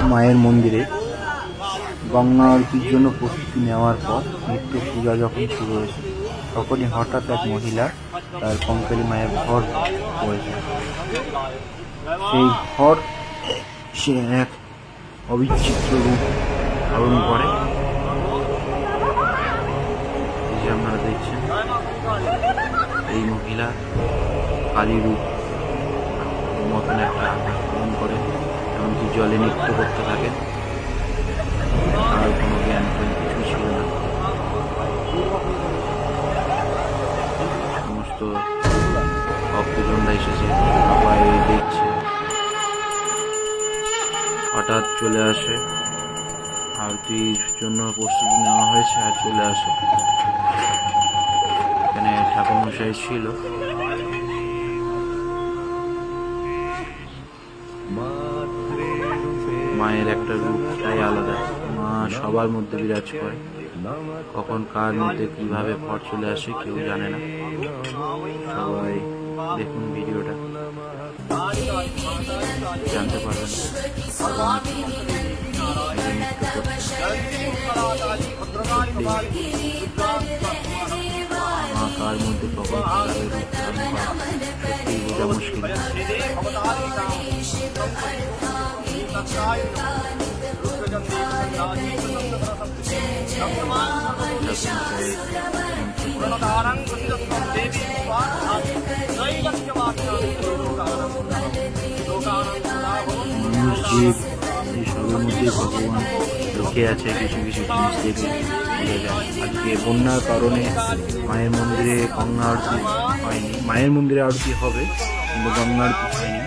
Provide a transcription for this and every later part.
মায়ের মন্দিরে গঙ্গা আরতির জন্য প্রস্তুতি নেওয়ার পর নিত্য পূজা যখন শুরু হয়েছে তখনই হঠাৎ এক মহিলা তার কঙ্কালী মায়ের ঘর পড়েছে। সেই ঘর সে এক অবিচিত্র রূপ ধারণ করে, যে আপনারা দেখছেন এই মহিলা কালী রূপ মতন একটা ধারণ করে, এমনকি জলে নৃত্য করতে থাকে। আর কোনো জ্ঞান কিছু ছিল না। সমস্ত ভক্তজনরা এসেছে, সবাই দেখছে। হঠাৎ চলে আসে, আরতির জন্য প্রস্তুতি নেওয়া হয়েছে আর চলে আসে। এখানে ঠাকুরমশাই ছিল। মায়ের একটা রূপটাই আলাদা, মা সবার মধ্যে বিরাজ করে। কখন কার মধ্যে কিভাবে ফট চলে আসে কেউ জানে না। সবাই দেখুন ভিডিওটা, জানতে পারবেন মা কার মধ্যে কখন কিভাবে রূপ ধারণ করে, সত্যি বোঝা মুশকিল। মানুষ জীব এইসবের মধ্যে ভগবান লুকিয়ে আছে, কিছু কিছু জিনিস দেখে বোঝা যায়। আজকে বন্যার কারণে মায়ের মন্দিরে গঙ্গা আরতি হয়নি। মায়ের মন্দিরে আরতি হবে কিন্তু গঙ্গা আরতি হয়নি।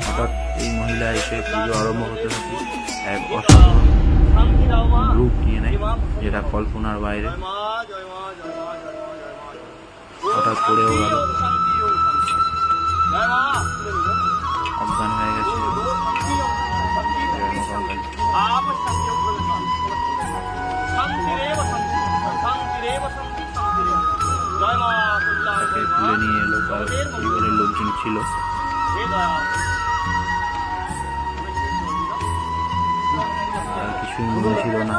হঠাৎ এই মহিলা এসে পুজো আরম্ভ হতে থাকে, এক অসাধারণ রূপ নিয়ে নেয়, যেটা কল্পনার বাইরে। হঠাৎ পড়েও গেল, অজ্ঞান হয়ে গেছে। তাকে তুলে নিয়ে এলো, তার পরিবারের লোকজন ছিল। তার কিছুই মনে ছিল না।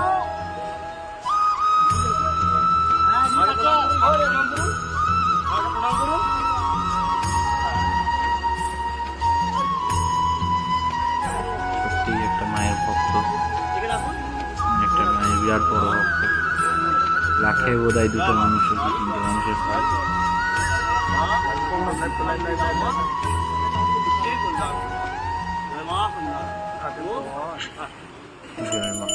সত্যি একটা মায়ের ভক্ত, একটা মায়ের বিরাট বড় ভক্ত। লাখে বোধহয় দুটো মানুষের কি তিনটে মানুষের হয়। জয় মা।